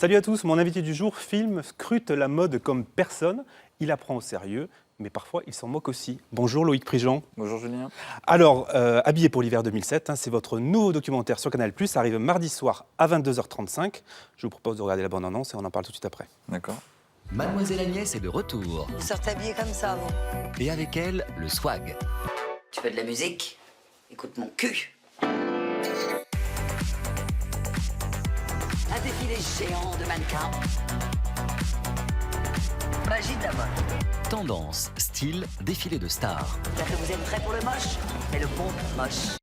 Salut à tous, mon invité du jour filme, scrute la mode comme personne. Il apprend au sérieux, mais parfois il s'en moque aussi. Bonjour Loïc Prigent. Bonjour Julien. Alors, Habillé pour l'hiver 2007, c'est votre nouveau documentaire sur Canal+, ça arrive mardi soir à 22h35. Je vous propose de regarder la bande-annonce et on en parle tout de suite après. D'accord. Mademoiselle Agnès est de retour. Vous sortez habillé comme ça, vous. Et avec elle, le swag. Tu veux de la musique? Écoute mon cul. Un défilé géant de mannequins. Magie de la mode. Tendance, style, défilé de stars. C'est-à-dire que vous êtes prêts pour le moche, mais le bon moche.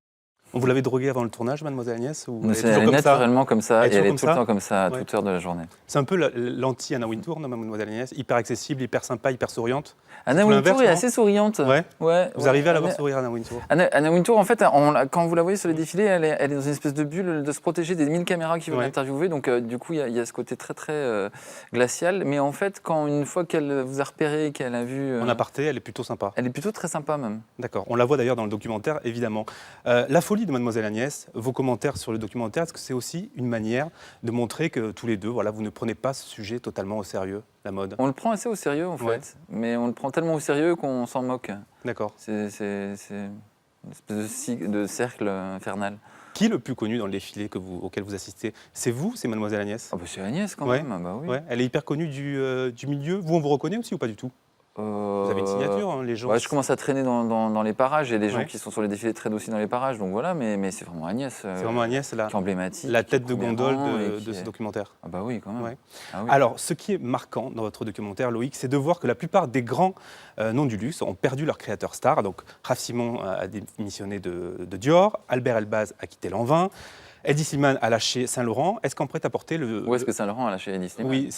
Vous l'avez droguée avant le tournage, mademoiselle Agnès, ou Elle est naturellement comme ça, Elle est et elle est toujours tout le comme temps comme ça, à Ouais. toute heure de la journée. C'est un peu l'anti-Anna Wintour, non, mademoiselle Agnès? Hyper accessible, hyper sympa, hyper souriante. Anna tout Wintour l'inverse, est non assez souriante. Ouais. Vous arrivez à la voir Anna- sourire, Anna Wintour? Anna Wintour, en fait, quand vous la voyez sur les défilés, elle est dans une espèce de bulle de se protéger des 1000 caméras qui veulent Ouais. l'interviewer. Donc, du coup, il y a ce côté très, très glacial. Mais en fait, une fois qu'elle vous a repéré, qu'elle a vu. En aparté, elle est plutôt sympa. Elle est plutôt très sympa, même. D'accord, on la voit d'ailleurs dans le documentaire, évidemment. La folie de mademoiselle Agnès, vos commentaires sur le documentaire, est-ce que c'est aussi une manière de montrer que tous les deux, voilà, vous ne prenez pas ce sujet totalement au sérieux, la mode? On le prend assez au sérieux, en fait. Ouais. Mais on le prend tellement au sérieux qu'on s'en moque. D'accord. C'est une espèce de cercle infernal. Qui est le plus connu dans le défilé auquel vous assistez? C'est vous, c'est mademoiselle Agnès? Ah bah c'est Agnès quand Ouais. même, ah bah oui. Ouais, elle est hyper connue du milieu. Vous, on vous reconnaît aussi ou pas du tout? Vous avez une signature, hein, les gens. Ouais, je commence à traîner dans les parages. Il y a des gens Ouais. qui sont sur les défilés traînent aussi dans les parages, donc voilà, mais c'est vraiment Agnès. C'est vraiment Agnès, qui est emblématique. la tête qui est de premier gondole rang et de qui ce est- documentaire. Ah bah oui, quand même. Ouais. Ah oui. Alors, ce qui est marquant dans votre documentaire, Loïc, c'est de voir que la plupart des grands noms du luxe ont perdu leur créateur star. Donc, Raf Simon a démissionné de Dior, Albert Elbaz a quitté Lanvin, Eddie Slimane a lâché Saint-Laurent. Est-ce qu'en prêt-à-porter Où est-ce que Saint-Laurent a lâché Eddie Slimane? Oui,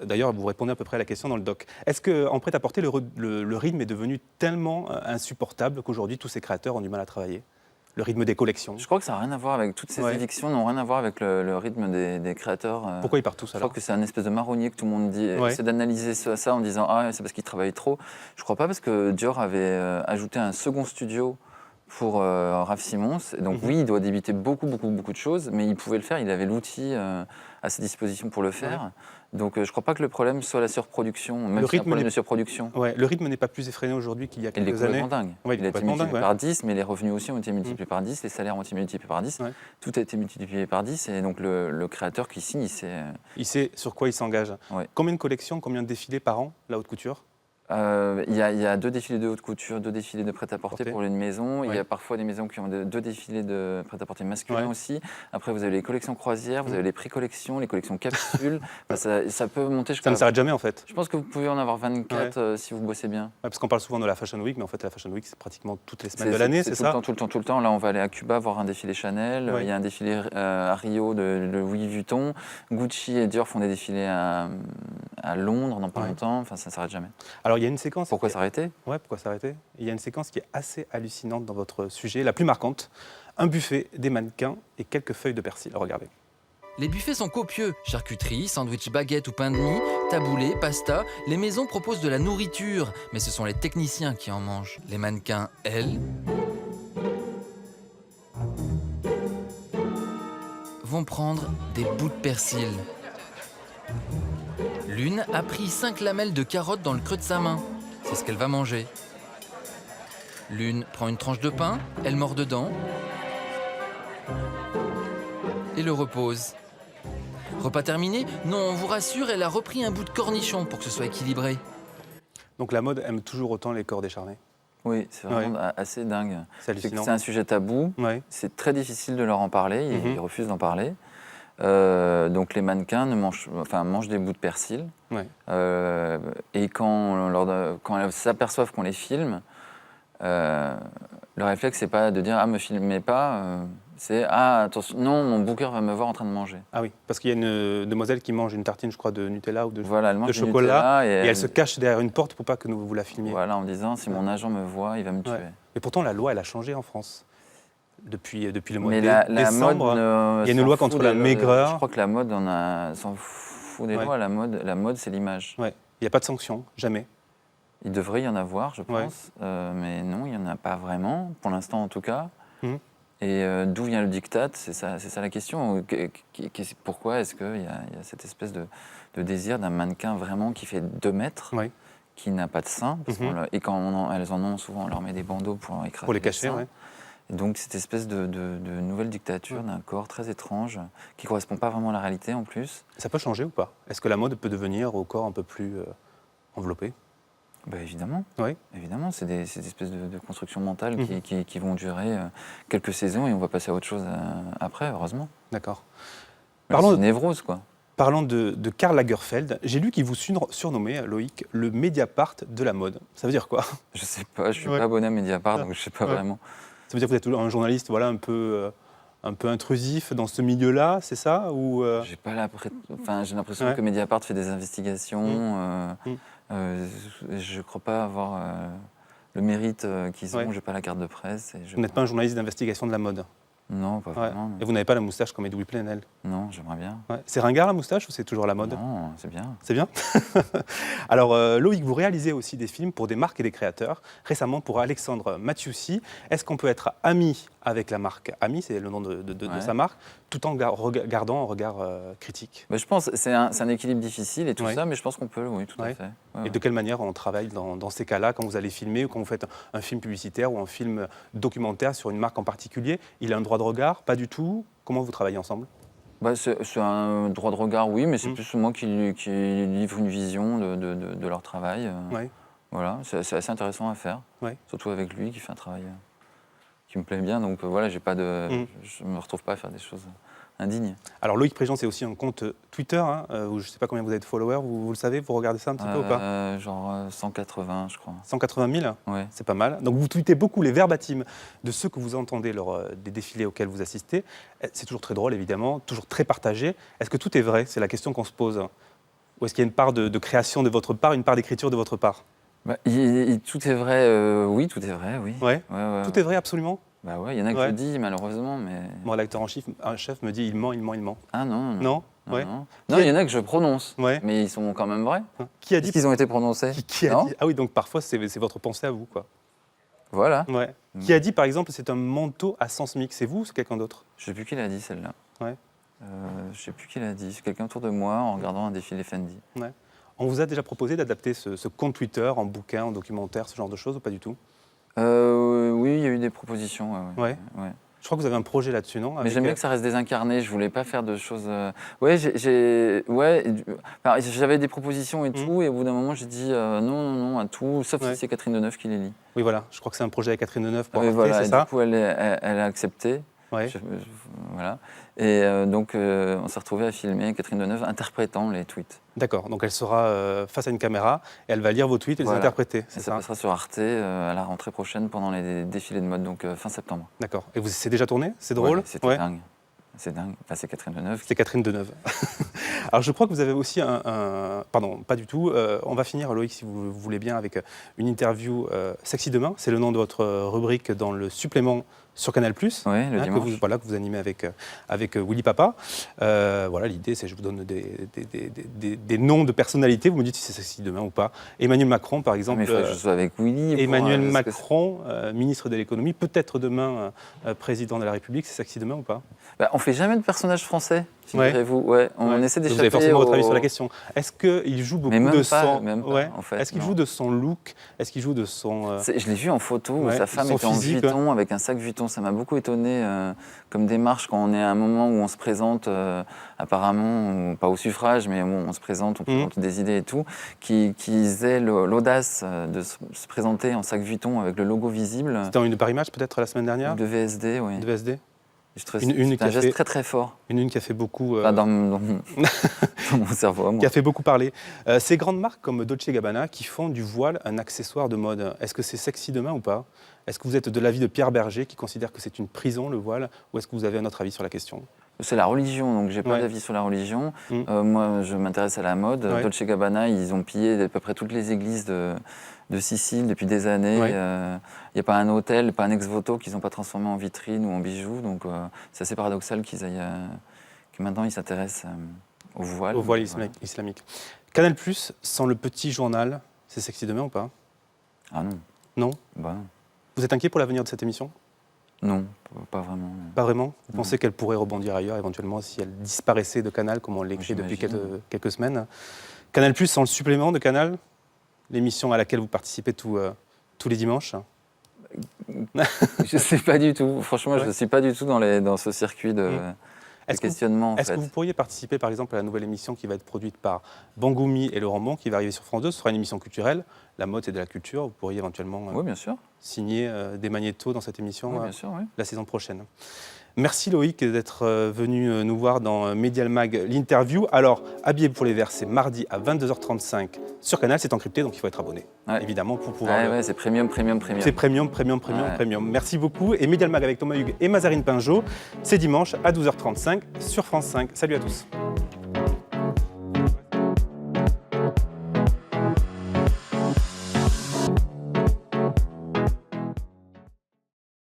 d'ailleurs, vous répondez à peu près à la question dans le doc. Est-ce qu'en prêt-à-porter, le rythme est devenu tellement insupportable qu'aujourd'hui, tous ces créateurs ont du mal à travailler? Le rythme des collections. Je crois que ça n'a rien à voir avec toutes ces Ouais. évictions, n'ont rien à voir avec le rythme des créateurs. Pourquoi ils partent tous Je alors? crois que c'est un espèce de marronnier que tout le monde dit. Ouais. C'est d'analyser ça en disant ah c'est parce qu'ils travaillent trop. Je crois pas parce que Dior avait ajouté un second studio pour Raf Simons. Et donc oui, il doit débiter beaucoup de choses, mais il pouvait le faire. Il avait l'outil à ses dispositions pour le faire. Donc je crois pas que le problème soit la surproduction, même Le si c'est un rythme problème n'est- de surproduction. Ouais, le rythme n'est pas plus effréné aujourd'hui qu'il y a Il est quelques années. complètement dingue. Ouais, Il a été complètement multiplié dingue, par 10, mais les revenus aussi ont été multipliés par 10, les salaires ont été multipliés par 10. Ouais. Tout a été multiplié par 10, et donc le créateur qui signe, Il sait sur quoi il s'engage. Ouais. Combien de collections, combien de défilés par an, la haute couture? il y a 2 défilés de haute couture, 2 défilés de prêt-à-porter Porter. pour une maison. Il y Ouais. a parfois des maisons qui ont 2 défilés de prêt-à-porter masculin Ouais. aussi. Après, vous avez les collections croisières, vous avez les prix collections, les collections capsules. Enfin, ça peut monter Ça jusqu'à... ne s'arrête jamais en fait. Je pense que vous pouvez en avoir 24 si vous bossez bien. Ouais, parce qu'on parle souvent de la Fashion Week, mais en fait la Fashion Week c'est pratiquement toutes les semaines de l'année, c'est tout ça? le temps. Là, on va aller à Cuba voir un défilé Chanel. Ouais. Il y a un défilé à Rio de Louis Vuitton. Gucci et Dior font des défilés à Londres dans pas Ouais. longtemps. Enfin, ça ne s'arrête jamais. Alors il y a une séquence. Pourquoi s'arrêter? Ouais, pourquoi s'arrêter? Il y a une séquence qui est assez hallucinante dans votre sujet, la plus marquante. Un buffet, des mannequins et quelques feuilles de persil. Regardez. Les buffets sont copieux. Charcuterie, sandwich baguette ou pain de mie, taboulé, pasta. Les maisons proposent de la nourriture, mais ce sont les techniciens qui en mangent. Les mannequins, elles, vont prendre des bouts de persil. L'une a pris 5 lamelles de carottes dans le creux de sa main. C'est ce qu'elle va manger. L'une prend une tranche de pain, elle mord dedans et le repose. Repas terminé? Non, on vous rassure, elle a repris un bout de cornichon pour que ce soit équilibré. Donc la mode aime toujours autant les corps décharnés. Oui, c'est vraiment assez dingue. C'est hallucinant. C'est un sujet tabou. Ouais. C'est très difficile de leur en parler. Ils refusent d'en parler. Donc les mannequins mangent des bouts de persil. Ouais. Et quand elles s'aperçoivent qu'on les filme, le réflexe, c'est pas de dire « Ah, me filmez pas c'est « Ah, attention, non, mon booker va me voir en train de manger ». Ah oui, parce qu'il y a une demoiselle qui mange une tartine, je crois, de Nutella ou de Voilà, elle mange de du chocolat, Nutella et elle se cache derrière une porte pour pas que vous la filmiez. Voilà, en disant « Si mon agent me voit, il va me tuer Ouais. Et pourtant, la loi, elle a changé en France. Depuis le mois Mais de la décembre, mode il y a une loi contre la maigreur. Je crois que la mode, s'en fout des Ouais. lois. La mode, c'est l'image. Ouais. Il n'y a pas de sanction, jamais. Il devrait y en avoir, je Ouais. pense. Mais non, il n'y en a pas vraiment, pour l'instant en tout cas. Mhm. Et d'où vient le diktat? C'est ça la question. Pourquoi est-ce qu'il y a cette espèce de désir d'un mannequin vraiment qui fait 2 mètres, Oui. qui n'a pas de sein, et quand elles en ont, souvent on leur met des bandeaux pour écraser Pour les cacher, seins. ouais. Et donc cette espèce de nouvelle dictature d'un corps très étrange, qui ne correspond pas vraiment à la réalité en plus. Ça peut changer ou pas? Est-ce que la mode peut devenir au corps un peu plus enveloppé? Bah, évidemment, Oui. évidemment, c'est des espèces de constructions mentales qui vont durer quelques saisons et on va passer à autre chose après, heureusement. D'accord. C'est une névrose, quoi. Parlant de Karl Lagerfeld, j'ai lu qu'il vous surnommait, Loïc, le Mediapart de la mode. Ça veut dire quoi? Je sais pas, je suis Ouais. pas abonné à Mediapart, donc je sais pas Ouais. vraiment. Ça veut dire que vous êtes toujours un journaliste, voilà, un peu intrusif dans ce milieu-là, c'est ça? Ou J'ai pas j'ai l'impression Ouais. que Mediapart fait des investigations. Je crois pas avoir le mérite qu'ils ont. Ouais. J'ai pas la carte de presse. Et vous n'êtes pas un journaliste d'investigation de la mode? Non, pas Ouais. vraiment. Et vous n'avez pas la moustache comme Edoui Plenel? Non, j'aimerais bien. Ouais. C'est ringard la moustache ou c'est toujours la mode? Non, c'est bien. C'est bien. Alors, Loïc, vous réalisez aussi des films pour des marques et des créateurs. Récemment, pour Alexandre Mathiussi. Est-ce qu'on peut être ami avec la marque Ami, c'est le nom de Ouais. sa marque, tout en gardant un regard critique? Bah, je pense que c'est un équilibre difficile et tout Ouais. ça, mais je pense qu'on peut, oui, tout à Ouais. fait. Ouais, Et ouais. de quelle manière on travaille dans ces cas-là, quand vous allez filmer ou quand vous faites un film publicitaire ou un film documentaire sur une marque en particulier? Il a un droit de regard? Pas du tout? Comment vous travaillez ensemble? Bah, c'est un droit de regard, oui, mais c'est plus moi qui livre une vision de leur travail. Ouais. Voilà, c'est assez intéressant à faire, Ouais. surtout avec lui qui fait un travail qui me plaît bien. Donc voilà, j'ai pas de, Mm. je me retrouve pas à faire des choses indignes. Alors Loïc Préjean, c'est aussi un compte Twitter, hein, où je ne sais pas combien vous avez de followers, vous le savez, vous regardez ça un petit peu ou pas? Genre 180, je crois. 180 000? Ouais. C'est pas mal. Donc vous tweetez beaucoup les verbatims de ceux que vous entendez lors des défilés auxquels vous assistez. C'est toujours très drôle, évidemment, toujours très partagé. Est-ce que tout est vrai? C'est la question qu'on se pose. Ou est-ce qu'il y a une part de création de votre part, une part d'écriture de votre part? Bah, tout est vrai, oui, tout est vrai, oui. Ouais. Ouais, Tout est vrai, absolument? Bah ouais, il y en a que Ouais. je dis malheureusement, mais. Mon rédacteur en chef me dit il ment, il ment, il ment. Ah non, non. Non? Non, Ouais. non. Non, il y en a que je prononce, Ouais. mais ils sont quand même vrais. Qui a Est-ce dit qu'ils ont été prononcés? qui a Non. dit Ah oui, donc parfois c'est votre pensée à vous, quoi. Voilà. Ouais. Mm. Qui a dit, par exemple, c'est un manteau à sens mix? C'est vous ou c'est quelqu'un d'autre? Je sais plus qui l'a dit celle-là. Ouais. Je sais plus qui l'a dit. C'est quelqu'un autour de moi en regardant un défilé Fendi. On vous a déjà proposé d'adapter ce compte Twitter en bouquin, en documentaire, ce genre de choses, ou pas du tout? Oui, il y a eu des propositions. Ouais. Ouais. Je crois que vous avez un projet là-dessus, non? Mais Avec, j'aime bien que ça reste désincarné. Je voulais pas faire de choses. Ouais, j'avais des propositions et tout, et au bout d'un moment, j'ai dit non à tout, sauf Ouais. si c'est Catherine Deneuve qui les lit. Oui, voilà. Je crois que c'est un projet avec Catherine Deneuve pour Oui, Arte, voilà. c'est Et ça? du coup, elle a accepté. Ouais. Voilà. Et donc, on s'est retrouvés à filmer Catherine Deneuve interprétant les tweets. D'accord. Donc elle sera face à une caméra et elle va lire vos tweets et les Voilà. interpréter, Et c'est ça ça? passera sur Arte à la rentrée prochaine pendant les défilés de mode, donc fin septembre. D'accord. Et c'est déjà tourné? C'est drôle? Ouais, c'était Ouais. dingue. C'est dingue. Enfin, c'est Catherine Deneuve. C'est Catherine Deneuve. Alors je crois que vous avez aussi Pardon, pas du tout. On va finir, Loïc, si vous voulez bien, avec une interview Sexy Demain. C'est le nom de votre rubrique dans le supplément sur Canal+. Oui, le que dimanche. vous animez avec Willy Papa. Voilà, l'idée, c'est que je vous donne des noms de personnalités. Vous me dites si c'est Sexy Demain ou pas. Emmanuel Macron, par Ah, exemple. mais il faudrait que je sois avec Willy. pour, Emmanuel parce que Macron, ministre de l'économie, peut-être demain président de la République. C'est Sexy Demain ou pas? Bah, on fait jamais de personnages français, Ouais. figurez-vous. Ouais, on Ouais. essaie Vous d'échapper avez forcément votre avis sur la au- question. Est-ce qu'il joue beaucoup Mais même de pas, son... même pas, Ouais. en fait, Est-ce qu'il non. joue de son look? Est-ce qu'il joue de son... Je l'ai vu en photo, où Ouais, sa femme son était en physique, Vuitton, avec un sac Vuitton. Ça m'a beaucoup étonné comme démarche quand on est à un moment où on se présente, apparemment, pas au suffrage, mais où on se présente, on présente des idées et tout, qu'ils aient l'audace de se présenter en sac Vuitton avec le logo visible. C'était dans une de Paris Match, peut-être, la semaine dernière? De VSD, oui. De VSD? Je trouve Une c'est qui un a geste fait- très très fort. Une qui a fait beaucoup... Pas dans mon dans mon cerveau à moi. qui a fait beaucoup parler. Ces grandes marques comme Dolce & Gabbana qui font du voile un accessoire de mode, est-ce que c'est Sexy Demain ou pas? Est-ce que vous êtes de l'avis de Pierre Berger qui considère que c'est une prison, le voile, ou est-ce que vous avez un autre avis sur la question? C'est la religion, donc j'ai pas Ouais. d'avis sur la religion. Mm. Moi, je m'intéresse à la mode. Ouais. Dolce Gabbana, ils ont pillé à peu près toutes les églises de Sicile depuis des années. Ouais. Il n'y a pas un hôtel, pas un ex-voto qu'ils n'ont pas transformé en vitrine ou en bijoux. Donc c'est assez paradoxal que maintenant ils s'intéressent au voile. Au voile Voilà. islamique. Canal+, sans le petit journal, c'est Sexy Demain ou pas? Ah non. Non? Bah non. Vous êtes inquiet pour l'avenir de cette émission? Non, pas vraiment. Pas vraiment. Vous Non. pensez qu'elle pourrait rebondir ailleurs, éventuellement, si elle disparaissait de Canal, comme on l'écrit depuis J'imagine. quelques semaines. Canal+, sans le supplément de Canal, l'émission à laquelle vous participez tous les dimanches. Je sais pas du tout. Franchement, je Ouais. ne suis pas du tout dans ce circuit de Est-ce que vous- questionnement. En Est-ce fait. que vous pourriez participer, par exemple, à la nouvelle émission qui va être produite par Bangoumi et Laurent Bon, qui va arriver sur France 2? Ce sera une émission culturelle. La mode, c'est de la culture. Vous pourriez éventuellement Oui, bien sûr. signer des magnétos dans cette émission Oui, bien sûr, oui. la saison prochaine. Merci Loïc d'être venu nous voir dans Medial Mag, l'interview. Alors, Habillé pour les Verts, c'est mardi à 22h35 sur Canal. C'est encrypté, donc il faut être abonné, Ouais. évidemment, pour pouvoir... Ouais, c'est premium. C'est premium. Ouais. Merci beaucoup. Et Medial Mag avec Thomas Hugues et Mazarine Pinjot, c'est dimanche à 12h35 sur France 5. Salut à tous.